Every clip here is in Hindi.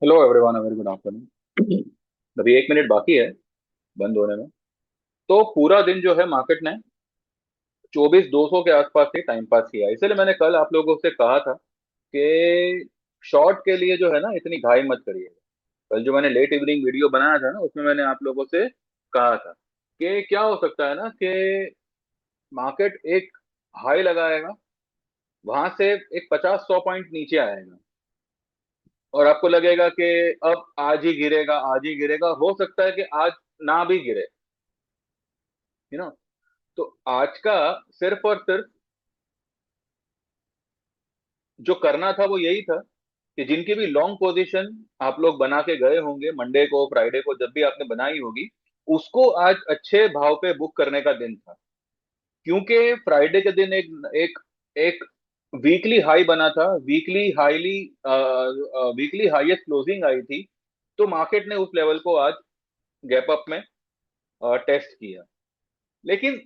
Hello everyone, very good afternoon. अभी 1 मिनट बाकी है बंद होने में। तो पूरा दिन जो है मार्केट ने 24,200 के आसपास ही टाइम पास किया, इसलिए मैंने कल आप लोगों से कहा था कि शॉर्ट के लिए जो है ना इतनी घाई मत करिए। कल जो मैंने लेट इवनिंग वीडियो बनाया था ना, उसमें मैंने आप लोगों से कहा था कि क्या हो सकता है ना कि मार्केट एक हाई लगाएगा, वहां से एक 50-100 पॉइंट नीचे आएगा और आपको लगेगा कि अब आज ही गिरेगा, आज ही गिरेगा। हो सकता है कि आज ना भी गिरे, यू नो। तो आज का सिर्फ और सिर्फ जो करना था वो यही था कि जिनकी भी लॉन्ग पोजीशन आप लोग बना के गए होंगे मंडे को, फ्राइडे को, जब भी आपने बनाई होगी, उसको आज अच्छे भाव पे बुक करने का दिन था। क्योंकि फ्राइडे के दिन एक एक एक वीकली हाई बना था, वीकली हाईएस्ट क्लोजिंग आई थी। तो मार्केट ने उस लेवल को आज गैप अप में टेस्ट किया। लेकिन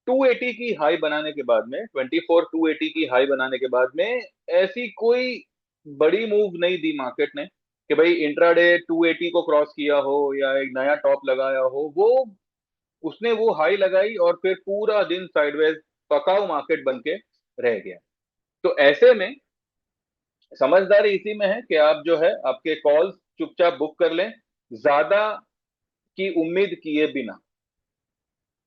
280 की हाई बनाने के बाद में, 24 280 की हाई बनाने के बाद में ऐसी कोई बड़ी मूव नहीं दी मार्केट ने कि भाई इंट्राडे 280 को क्रॉस किया हो या एक नया टॉप लगाया हो। वो उसने वो हाई लगाई और फिर पूरा दिन साइडवेज पकाऊ मार्केट बन के रह गया। तो ऐसे में समझदारी इसी में है कि आप जो है आपके कॉल्स चुपचाप बुक कर लें, ज्यादा की उम्मीद किए बिना।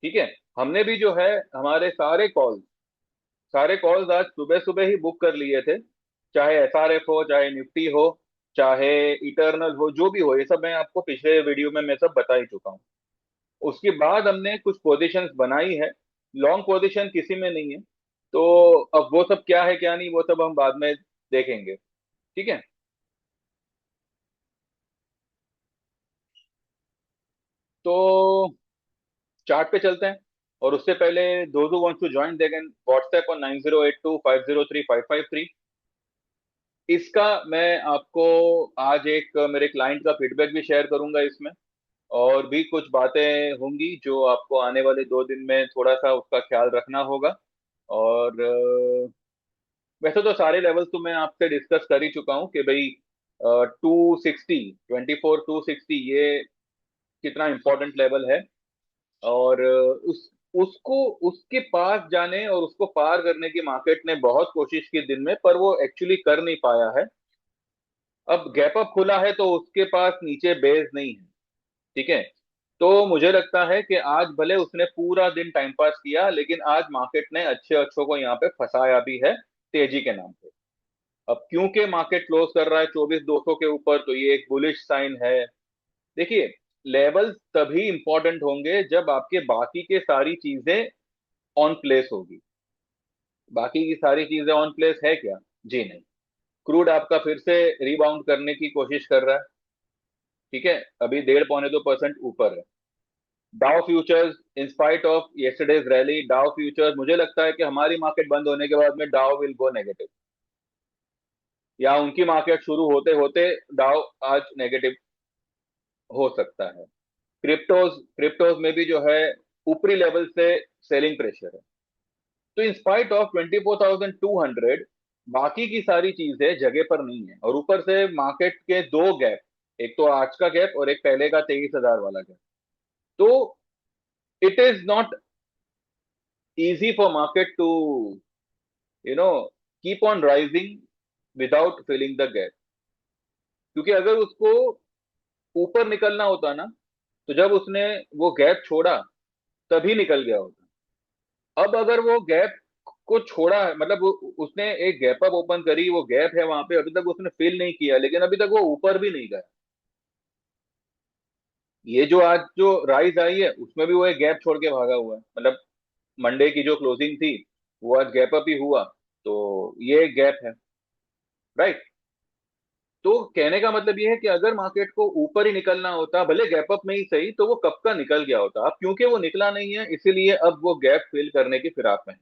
ठीक है। हमने भी जो है हमारे सारे कॉल्स आज सुबह सुबह ही बुक कर लिए थे। चाहे एसआरएफ हो, चाहे निफ्टी हो, चाहे इटर्नल हो, जो भी हो, ये सब मैं आपको पिछले वीडियो में मैं सब बता ही चुका हूँ। उसके बाद हमने कुछ पोजीशंस बनाई है। लॉन्ग पोजीशन किसी में नहीं है। तो अब वो सब क्या है क्या नहीं वो सब हम बाद में देखेंगे। ठीक है। तो चार्ट पे चलते हैं। और उससे पहले those who wants to join they can WhatsApp on 9082503553। इसका मैं आपको आज एक मेरे क्लाइंट का फीडबैक भी शेयर करूंगा इसमें। और भी कुछ बातें होंगी जो आपको आने वाले 2 दिन में थोड़ा सा उसका ख्याल रखना होगा। और वैसे तो सारे लेवल्स तो मैं आपसे डिस्कस कर ही चुका हूँ कि भाई 260, 24 260 ये कितना इंपॉर्टेंट लेवल है। और उसको उसके पास जाने और उसको पार करने की मार्केट ने बहुत कोशिश की दिन में, पर वो एक्चुअली कर नहीं पाया है। अब गैप अप खुला है तो उसके पास नीचे बेस नहीं है। ठीक है। तो मुझे लगता है कि आज भले उसने पूरा दिन टाइम पास किया, लेकिन आज मार्केट ने अच्छे अच्छों को यहाँ पे फंसाया भी है तेजी के नाम पे। अब क्योंकि मार्केट क्लोज कर रहा है 24,200 के ऊपर, तो ये एक बुलिश साइन है। देखिए, लेवल तभी इंपॉर्टेंट होंगे जब आपके बाकी के सारी चीजें ऑन प्लेस होगी। बाकी की सारी चीजें ऑन प्लेस है क्या? जी नहीं। क्रूड आपका फिर से रिबाउंड करने की कोशिश कर रहा है। ठीक है। अभी 1.5 पौने 2% ऊपर है। Dow futures, in spite of yesterday's rally, Dow futures मुझे लगता है कि हमारी मार्केट बंद होने के बाद में डाउ विल गो नेगेटिव, या उनकी मार्केट शुरू होते होते डाउ आज नेगेटिव हो सकता है। क्रिप्टोज क्रिप्टोज में भी जो है ऊपरी लेवल से सेलिंग प्रेशर है। तो इन स्पाइट ऑफ 24,200, बाकी की सारी चीजें जगह पर नहीं है। और ऊपर से मार्केट के दो गैप, एक तो आज का गैप और एक पहले का 23,000 वाला गैप। तो it is not easy for market to keep on rising without filling the gap। क्योंकि अगर उसको ऊपर निकलना होता ना, तो जब उसने वो गैप छोड़ा तभी निकल गया होता। अब अगर वो गैप को छोड़ा है, मतलब उसने एक गैप अप ओपन करी, वो गैप है वहां पे, अभी तक उसने फिल नहीं किया, लेकिन अभी तक वो ऊपर भी नहीं गया। ये जो आज जो राइज आई है उसमें भी वो एक गैप छोड़ के भागा हुआ है। मतलब मंडे की जो क्लोजिंग थी वो आज गैप अप ही हुआ। तो ये एक गैप है, राइट। तो कहने का मतलब ये है कि अगर मार्केट को ऊपर ही निकलना होता, भले गैप अप में ही सही, तो वो कब का निकल गया होता। अब क्योंकि वो निकला नहीं है, इसीलिए अब वो गैप फिल करने की फिराक में है।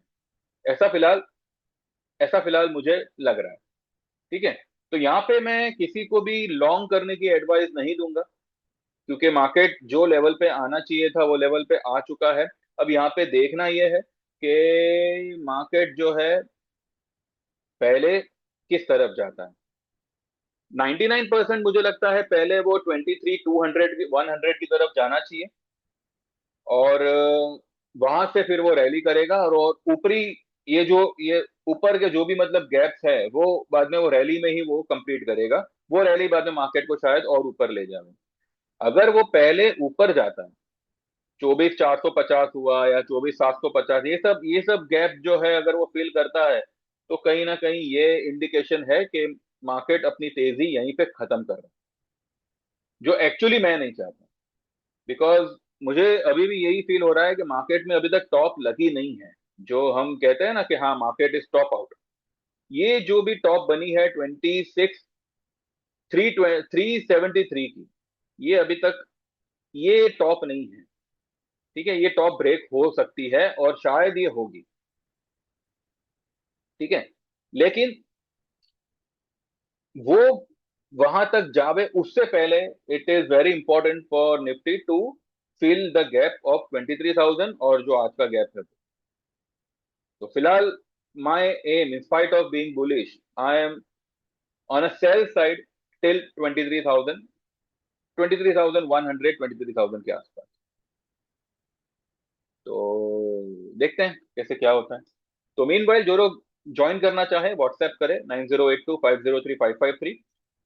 ऐसा फिलहाल मुझे लग रहा है। ठीक है। तो यहाँ पे मैं किसी को भी लॉन्ग करने की एडवाइस नहीं दूंगा, क्योंकि मार्केट जो लेवल पे आना चाहिए था वो लेवल पे आ चुका है। अब यहाँ पे देखना यह है कि मार्केट जो है पहले किस तरफ जाता है। 99% मुझे लगता है पहले वो 23 200 100 की तरफ जाना चाहिए, और वहां से फिर वो रैली करेगा, और ऊपरी ये ऊपर के जो भी मतलब गैप्स है वो बाद में वो रैली में ही वो कंप्लीट करेगा। वो रैली बाद में मार्केट को शायद और ऊपर ले जाए। अगर वो पहले ऊपर जाता है, 24 450 हुआ या 24 750, ये सब गैप जो है अगर वो फिल करता है, तो कहीं ना कहीं ये इंडिकेशन है कि मार्केट अपनी तेजी यहीं पे खत्म कर रहा है, जो एक्चुअली मैं नहीं चाहता। बिकॉज मुझे अभी भी यही फील हो रहा है कि मार्केट में अभी तक टॉप लगी नहीं है। जो हम कहते हैं ना कि हाँ मार्केट इज टॉप आउट, ये जो भी टॉप बनी है 373 की, ये अभी तक ये टॉप नहीं है। ठीक है, ये टॉप ब्रेक हो सकती है और शायद ये होगी। ठीक है, लेकिन वो वहां तक जावे उससे पहले it is very important for Nifty to fill the gap of 23,000, और जो आज का गैप है। तो फिलहाल my aim in spite of being bullish, I am on a sell side till 23,000, 23,100, 23,000 के आसपास। तो देखते हैं कैसे क्या होता है। तो मीन वाइल जो लोग ज्वाइन करना चाहे व्हाट्सएप करें 9082503553।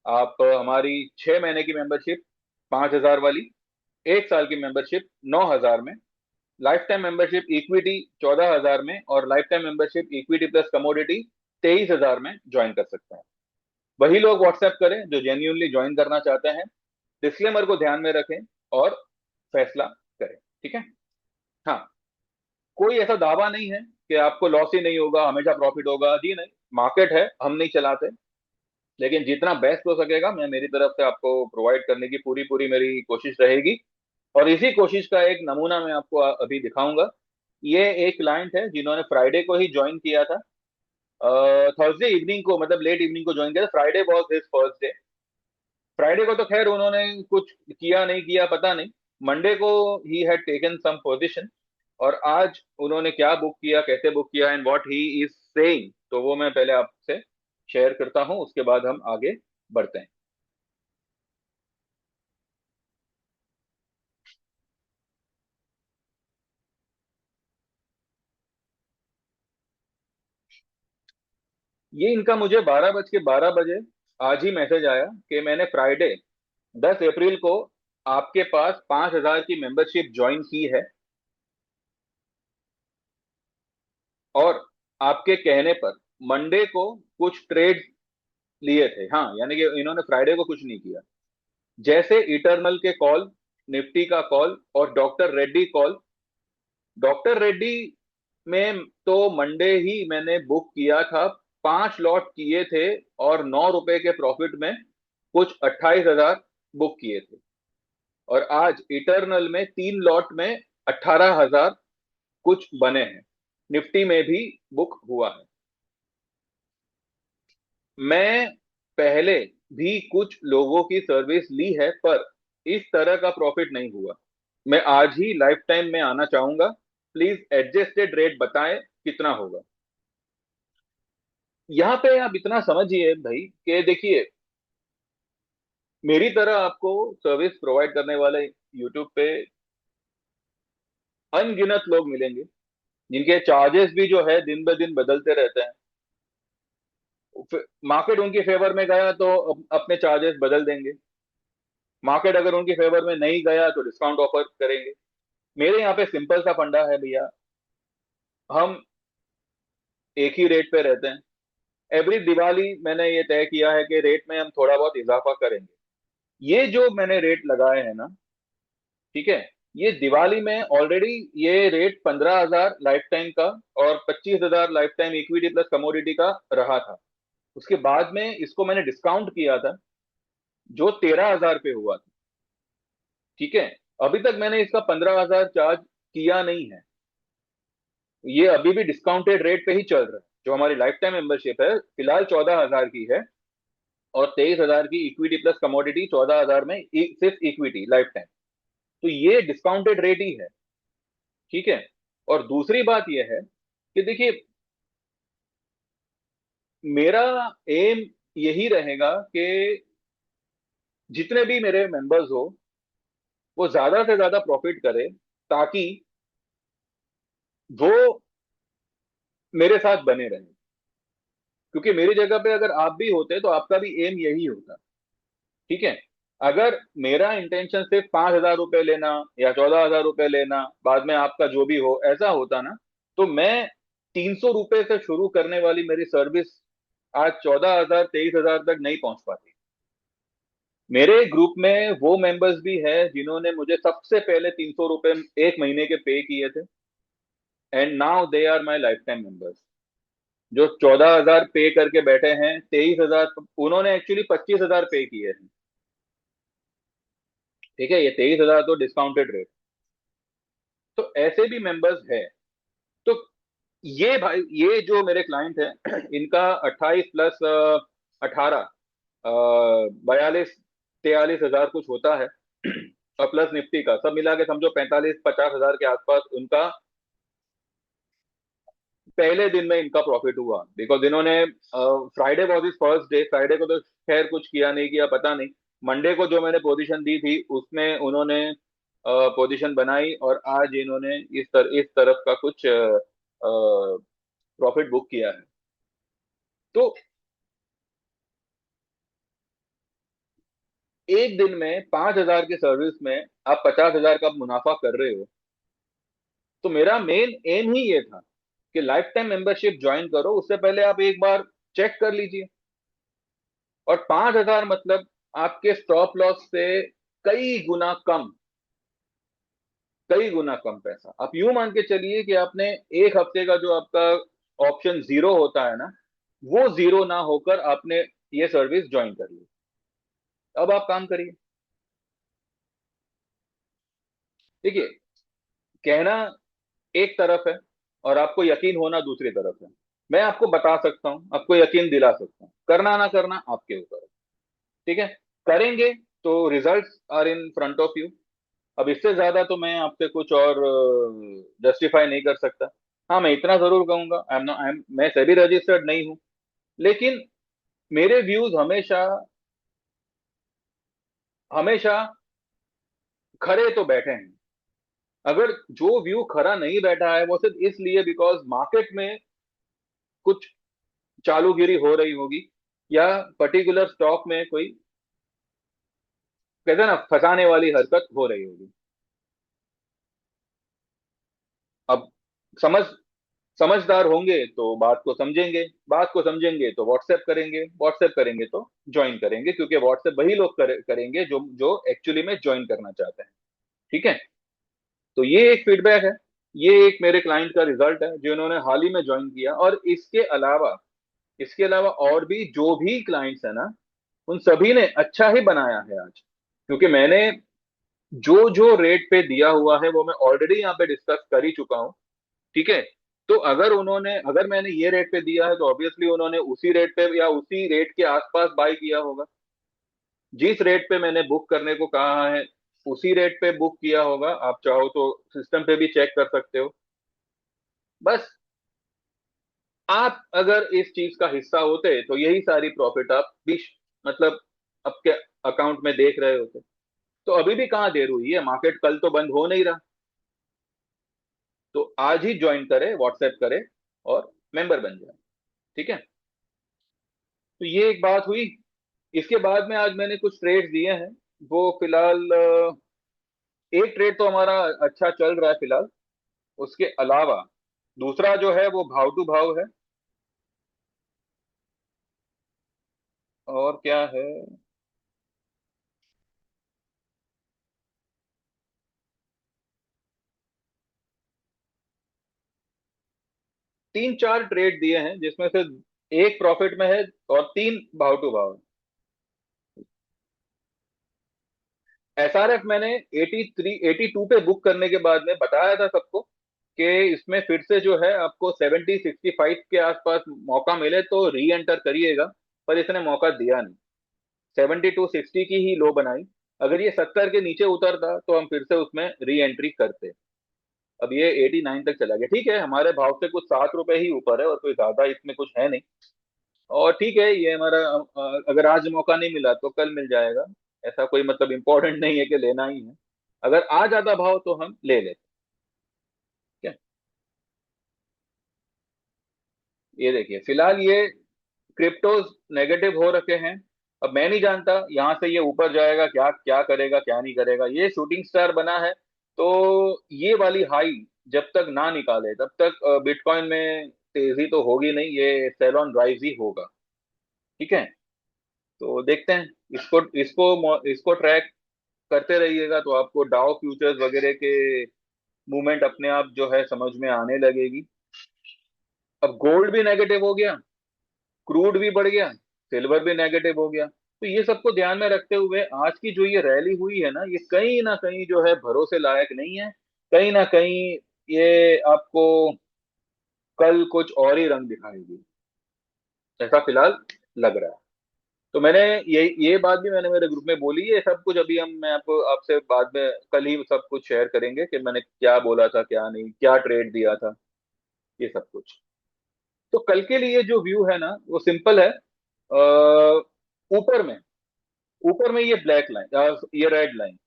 आप हमारी 6 महीने की मेंबरशिप 5,000 वाली, 1 साल की मेंबरशिप 9,000 में, लाइफ टाइम मेंबरशिप इक्विटी 14,000 में, और life time membership equity plus commodity 23,000 में ज्वाइन कर सकते हैं। वही लोग व्हाट्सएप करें जो जेन्यूनली ज्वाइन करना चाहते हैं, डिस्क्लेमर को ध्यान में रखें और फैसला करें। ठीक है। हाँ, कोई ऐसा दावा नहीं है कि आपको लॉस ही नहीं होगा, हमेशा प्रॉफिट होगा, जी नहीं। मार्केट है, हम नहीं चलाते, लेकिन जितना बेस्ट हो सकेगा मैं मेरी तरफ से आपको प्रोवाइड करने की पूरी पूरी मेरी कोशिश रहेगी। और इसी कोशिश का एक नमूना मैं आपको अभी दिखाऊंगा। ये एक क्लाइंट है जिन्होंने फ्राइडे को ही ज्वाइन किया था, थर्सडे इवनिंग को, मतलब लेट इवनिंग को ज्वाइन किया था। Friday was his first day. Friday को तो खैर उन्होंने कुछ किया नहीं किया पता नहीं, मंडे को ही हैड टेकन सम पोजीशन, और आज उन्होंने क्या बुक किया, कैसे बुक किया, and what he is saying, तो वो मैं पहले आपसे शेयर करता हूं, उसके बाद हम आगे बढ़ते हैं। ये इनका मुझे 12 बज के 12 बजे आज ही मैसेज आया कि मैंने फ्राइडे 10 अप्रैल को आपके पास 5,000 की मेंबरशिप ज्वाइन की है, और आपके कहने पर मंडे को कुछ ट्रेड लिए थे। हाँ, यानी कि इन्होंने फ्राइडे को कुछ नहीं किया। जैसे इटरनल के कॉल, निफ्टी का कॉल और doctor Reddy call. Doctor Reddy में तो मंडे ही मैंने बुक किया था, 5 लॉट किए थे, और 9 रुपए के प्रॉफिट में कुछ 28,000 बुक किए थे। और आज इटरनल में 3 लॉट में 18,000 कुछ बने हैं। निफ्टी में भी बुक हुआ है। मैं पहले भी कुछ लोगों की सर्विस ली है, पर इस तरह का प्रॉफिट नहीं हुआ। मैं आज ही लाइफ टाइम में आना चाहूंगा। प्लीज एडजस्टेड रेट बताएं कितना होगा। यहाँ पे आप इतना समझिए भाई कि देखिए, मेरी तरह आपको सर्विस प्रोवाइड करने वाले यूट्यूब पे अनगिनत लोग मिलेंगे, जिनके चार्जेस भी जो है दिन ब दिन बदलते रहते हैं। मार्केट उनके फेवर में गया तो अपने चार्जेस बदल देंगे, मार्केट अगर उनके फेवर में नहीं गया तो डिस्काउंट ऑफर करेंगे। मेरे यहाँ पे सिंपल सा फंडा है भैया, हम एक ही रेट पे रहते हैं। एवरी दिवाली मैंने ये तय किया है कि रेट में हम थोड़ा बहुत इजाफा करेंगे। ये जो मैंने रेट लगाए हैं ना, ठीक है, ये दिवाली में ऑलरेडी ये रेट 15,000 लाइफ टाइम का और 25,000 life time equity plus commodity का रहा था। उसके बाद में इसको मैंने डिस्काउंट किया था, जो 13,000 पे हुआ था। ठीक है, अभी तक मैंने इसका 15,000 चार्ज किया नहीं है। ये अभी भी डिस्काउंटेड रेट पे ही चल रहा है। जो हमारी लाइफ टाइम मेंबरशिप है फिलहाल 14,000 की है, और 23,000 की इक्विटी प्लस कमोडिटी, 14,000 में सिर्फ इक्विटी लाइफ टाइम। तो ये डिस्काउंटेड रेट ही है। ठीक है। और दूसरी बात यह है कि देखिए, मेरा एम यही रहेगा कि जितने भी मेरे मेंबर्स हो वो ज्यादा से ज्यादा प्रॉफिट करे, ताकि वो मेरे साथ बने रहे। क्योंकि मेरी जगह पे अगर आप भी होते तो आपका भी एम यही होता। ठीक है। अगर मेरा इंटेंशन सिर्फ 5,000 रुपए लेना या 14,000 रुपए लेना, बाद में आपका जो भी हो ऐसा होता ना, तो मैं 300 रुपए से शुरू करने वाली मेरी सर्विस आज 14,000 23,000 तक नहीं पहुंच पाती। मेरे ग्रुप में वो मेंबर्स भी है जिन्होंने मुझे सबसे पहले 300 रुपए एक महीने के पे किए थे, and now they are my life time members. जो 14,000 पे करके बैठे हैं, 23,000 उन्होंने एक्चुअली 25,000 पे किए हैं। ठीक है, ये 23,000 तो डिस्काउंटेड रेट। तो ऐसे भी मेंबर्स है। तो ये भाई, ये जो मेरे क्लाइंट है इनका 28 प्लस 18, 42 43 हजार कुछ होता है और प्लस निफ्टी का सब मिला के समझो 45 50 हजार के आसपास उनका पहले दिन में इनका प्रॉफिट हुआ। बिकॉज इन्होंने Friday was is first day, Friday को तो खैर कुछ किया नहीं किया पता नहीं। मंडे को जो मैंने पोजीशन दी थी उसमें उन्होंने पोजीशन बनाई, और आज इन्होंने इस तरफ का कुछ प्रॉफिट बुक किया है। तो एक दिन में 5,000 की सर्विस में आप 50,000 का मुनाफा कर रहे हो। तो मेरा मेन एम ही ये था कि लाइफ टाइम मेंबरशिप ज्वाइन करो, उससे पहले आप एक बार चेक कर लीजिए। और 5,000 मतलब आपके स्टॉप लॉस से कई गुना कम, कई गुना कम पैसा। आप यूं मान के चलिए कि आपने एक हफ्ते का जो आपका ऑप्शन जीरो होता है ना, वो जीरो ना होकर आपने ये सर्विस ज्वाइन कर ली। अब आप काम करिए। देखिए, कहना एक तरफ है और आपको यकीन होना दूसरी तरफ है। मैं आपको बता सकता हूं, आपको यकीन दिला सकता हूं, करना ना करना आपके ऊपर है। ठीक है। करेंगे तो results are in front of you. अब इससे ज्यादा तो मैं आपसे कुछ और जस्टिफाई नहीं कर सकता। हाँ, मैं इतना जरूर कहूंगा, मैं सेबी रजिस्टर्ड नहीं हूं, लेकिन मेरे व्यूज हमेशा हमेशा खरे तो बैठे हैं। अगर जो व्यू खरा नहीं बैठा है वो सिर्फ इसलिए बिकॉज मार्केट में कुछ चालूगिरी हो रही होगी, या पर्टिकुलर स्टॉक में कोई, कहते हैं ना, फंसाने वाली हरकत हो रही होगी। अब समझ समझदार होंगे तो बात को समझेंगे, बात को समझेंगे तो व्हाट्सएप करेंगे, व्हाट्सएप करेंगे तो ज्वाइन करेंगे, क्योंकि व्हाट्सएप वही लोग करेंगे जो जो एक्चुअली में ज्वाइन करना चाहते हैं। ठीक है। तो ये एक फीडबैक है, ये एक मेरे क्लाइंट का रिजल्ट है जो इन्होंने हाल ही में ज्वाइन किया। और इसके अलावा और भी जो भी क्लाइंट्स है ना, उन सभी ने अच्छा ही बनाया है आज। क्योंकि मैंने जो जो रेट पे दिया हुआ है वो मैं ऑलरेडी यहाँ पे डिस्कस कर ही चुका हूँ। ठीक है। तो अगर मैंने ये रेट पे दिया है तो ऑब्वियसली उन्होंने उसी रेट पे या उसी रेट के आसपास बाय किया होगा। जिस रेट पे मैंने बुक करने को कहा है उसी रेट पे बुक किया होगा। आप चाहो तो सिस्टम पे भी चेक कर सकते हो। बस आप अगर इस चीज का हिस्सा होते तो यही सारी प्रॉफिट आप भी मतलब आपके अकाउंट में देख रहे होते। तो अभी भी कहाँ देर हुई है, मार्केट कल तो बंद हो नहीं रहा। तो आज ही ज्वाइन करे, व्हाट्सएप करे और मेंबर बन जाए। ठीक है। तो ये एक बात हुई। इसके बाद में आज मैंने कुछ ट्रेड दिए हैं। वो फिलहाल एक ट्रेड तो हमारा अच्छा चल रहा है फिलहाल। उसके अलावा दूसरा जो है वो भाव टू भाव है। और क्या है, 3 4 ट्रेड दिए हैं जिसमें से एक प्रॉफिट में है और 3 भाव टू भाव है। एसआरएफ मैंने 83 82 पे बुक करने के बाद में बताया था सबको कि इसमें फिर से जो है आपको 70 65 के आसपास मौका मिले तो री एंटर करिएगा। पर इसने मौका दिया नहीं, 72 60 की ही लो बनाई। अगर ये 70 के नीचे उतरता तो हम फिर से उसमें री एंट्री करते। अब ये 89 तक चला गया। ठीक है, हमारे भाव से कुछ 7 रुपए ही ऊपर है और कोई ज्यादा इसमें कुछ है नहीं। और ठीक है, ये हमारा अगर आज मौका नहीं मिला तो कल मिल जाएगा। ऐसा कोई मतलब इंपॉर्टेंट नहीं है कि लेना ही है। अगर आ जाता भाव तो हम ले लेते। क्या, ये देखिए फिलहाल ये क्रिप्टोज नेगेटिव हो रखे हैं। अब मैं नहीं जानता यहां से ये ऊपर जाएगा क्या क्या करेगा क्या नहीं करेगा, ये शूटिंग स्टार बना है। तो ये वाली हाई जब तक ना निकाले तब तक बिटकॉइन में तेजी तो होगी नहीं, ये सेल ऑन राइज ही होगा। ठीक है, तो देखते हैं। इसको इसको इसको ट्रैक करते रहिएगा तो आपको डाउ फ्यूचर्स वगैरह के मूवमेंट अपने आप जो है समझ में आने लगेगी। अब गोल्ड भी नेगेटिव हो गया, क्रूड भी बढ़ गया, सिल्वर भी नेगेटिव हो गया। तो ये सबको ध्यान में रखते हुए आज की जो ये रैली हुई है ना, ये कहीं ना कहीं जो है भरोसे लायक नहीं है। कहीं ना कहीं ये आपको कल कुछ और ही रंग दिखाएगी, ऐसा फिलहाल लग रहा है। तो मैंने ये बात भी मैंने मेरे ग्रुप में बोली है। सब कुछ अभी हम मैं आपको आपसे बाद में कल ही सब कुछ शेयर करेंगे कि मैंने क्या बोला था क्या नहीं, क्या ट्रेड दिया था, ये सब कुछ। तो कल के लिए जो व्यू है ना वो सिंपल है। ऊपर में ऊपर में ये ब्लैक लाइन, ये रेड लाइन,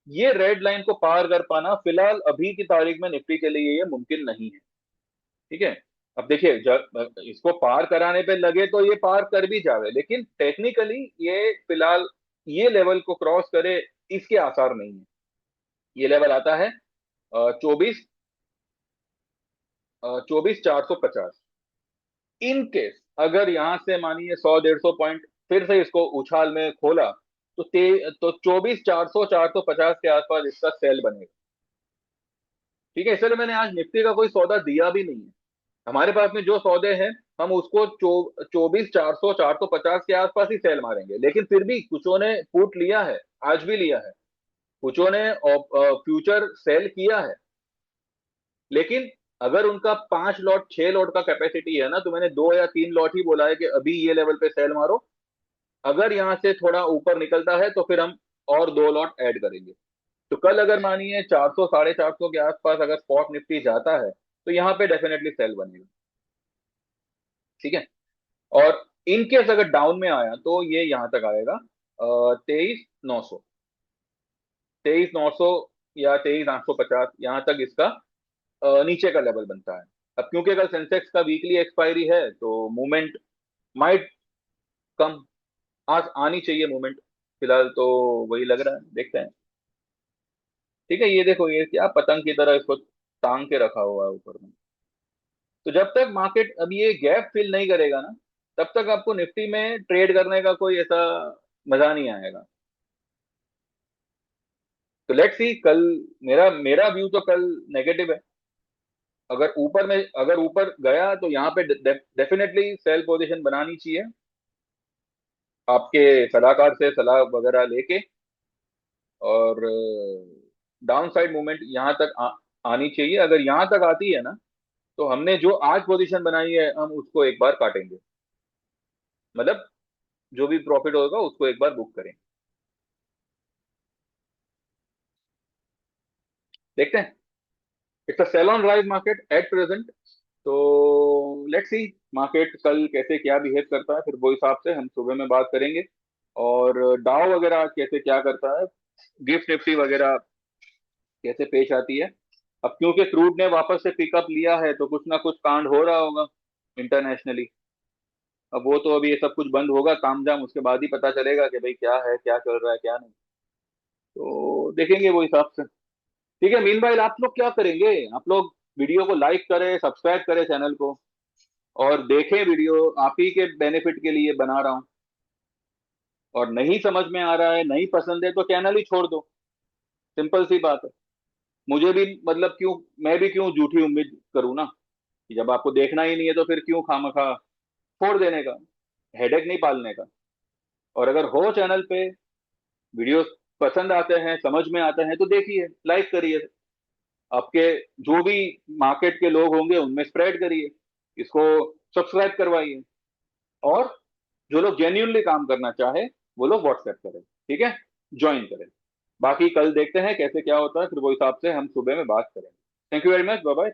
ये रेड लाइन को पार कर पाना फिलहाल अभी की तारीख में निफ्टी के लिए ये मुमकिन नहीं है। ठीक है, अब देखिए जब इसको पार कराने पे लगे तो ये पार कर भी जावे, लेकिन टेक्निकली ये फिलहाल ये लेवल को क्रॉस करे इसके आसार नहीं है। ये लेवल आता है 24,450। इन केस अगर यहां से मानिए 100-150 फिर से इसको उछाल में खोला तो 24,400-450 के आसपास इसका सेल बनेगा। ठीक है, इसलिए मैंने आज निफ्टी का कोई सौदा दिया भी नहीं है। हमारे पास में जो सौदे हैं हम उसको 24,400-450 के आसपास ही सेल मारेंगे, लेकिन फिर भी कुछों ने पुट लिया है, आज भी लिया है, कुछों ने फ्यूचर सेल किया है। लेकिन अगर उनका 5 लॉट 6 लॉट का कैपेसिटी है ना, तो मैंने 2 या 3 लॉट ही बोला है कि अभी ये लेवल पे सेल मारो। अगर यहाँ से थोड़ा ऊपर निकलता है तो फिर हम और 2 लॉट ऐड करेंगे। तो कल अगर मानिए 400 450 के आसपास अगर स्पॉट निफ्टी जाता है तो यहाँ पे डेफिनेटली सेल बनेगा। ठीक है, और इनकेस अगर डाउन में आया तो ये यहां तक आएगा 23,900, 23,900 या 23,850, यहां तक इसका नीचे का लेवल बनता है। अब क्योंकि अगर सेंसेक्स का वीकली एक्सपायरी है तो मूवमेंट माइट कम, आज आनी चाहिए मूवमेंट। फिलहाल तो वही लग रहा है, देखते हैं। ठीक है, ये देखो ये क्या पतंग की तरह इसको टांग के रखा हुआ है ऊपर में। तो जब तक मार्केट अब ये गैप फिल नहीं करेगा ना, तब तक आपको निफ्टी में ट्रेड करने का कोई ऐसा मजा नहीं आएगा। तो लेट्स सी कल, मेरा मेरा व्यू तो कल नेगेटिव है। अगर ऊपर गया तो यहाँ पे डेफिनेटली सेल पोजीशन बनानी चाहिए, आपके सलाहकार से सलाह वगैरह लेके। और डाउन साइड मूवमेंट यहाँ तक आनी चाहिए। अगर यहाँ तक आती है ना तो हमने जो आज पोजीशन बनाई है हम उसको एक बार काटेंगे, मतलब जो भी प्रॉफिट होगा उसको एक बार बुक करें। देखते हैं। It's a sell on rise market at present. तो लेट्स सी मार्केट कल कैसे क्या बिहेव करता है, फिर वो हिसाब से हम सुबह में बात करेंगे। और डाउ वगैरह आज कैसे क्या करता है, गिफ्ट निफ्टी वगैरह कैसे पेश आती है। अब क्योंकि क्रूड ने वापस से पिकअप लिया है तो कुछ ना कुछ कांड हो रहा होगा इंटरनेशनली। अब वो तो अभी ये सब कुछ बंद होगा काम जाम, उसके बाद ही पता चलेगा कि भाई क्या है क्या चल रहा है क्या नहीं। तो देखेंगे वो हिसाब से। ठीक है, मीन भाई आप लोग क्या करेंगे, आप लोग वीडियो को लाइक करें सब्सक्राइब करें चैनल को, और देखें वीडियो आप ही के बेनिफिट के लिए बना रहा हूँ। और नहीं समझ में आ रहा है नहीं पसंद है तो चैनल ही छोड़ दो, सिंपल सी बात है। मुझे भी मतलब क्यों, मैं भी क्यों झूठी उम्मीद करूँ ना, कि जब आपको देखना ही नहीं है तो फिर क्यों खामखा छोड़ देने का, हेडेक नहीं पालने का। और अगर हो चैनल पे वीडियोस पसंद आते हैं समझ में आते हैं तो देखिए लाइक करिए, आपके जो भी मार्केट के लोग होंगे उनमें स्प्रेड करिए, इसको सब्सक्राइब करवाइए। और जो लोग जेन्यूनली काम करना चाहे वो लोग व्हाट्सएप करें, ठीक है, ज्वाइन करें। बाकी कल देखते हैं कैसे क्या होता है, फिर वो हिसाब से हम सुबह में बात करेंगे। Thank you very much, bye bye.